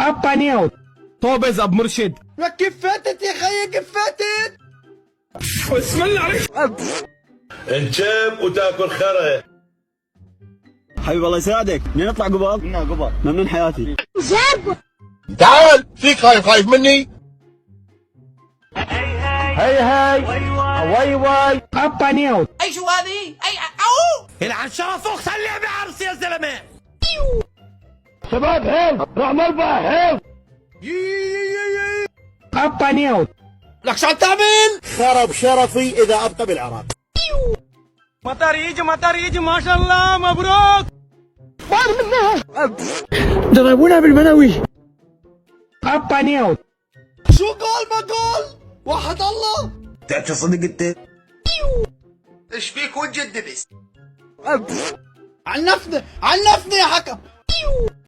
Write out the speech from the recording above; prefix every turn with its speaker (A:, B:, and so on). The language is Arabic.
A: Papa Neo. طوبز ابو مرشد.
B: كيف فاتت يا خيي كيف فاتت؟
A: بسم الله عليك.
C: انشب وتاكل خرا.
D: حبيبي الله يساعدك. منين نطلع قبال؟
B: منا قبل.
D: ممنون حياتي.
C: تعال فيك خايف مني؟
A: هاي هاي. واي واي. بابا نيو.
E: اي شو هذه؟ اي او
A: العن شرفك خليه بعرس يا زلمه.
C: شباب هيل راح مربع هيل.
A: بابا نيو.
B: لك شو عم تعمل؟
C: خرب شرفي اذا ابقى بالعراق.
A: مطر يجي ما شاء الله مبروك.
D: ضربونا بالمناوي.
A: بابا نيو.
B: شو قول ما قول؟ وحد الله.
C: تعرف صدق انت؟
B: ايش فيك وجه الدبس؟ عنفني يا حكم.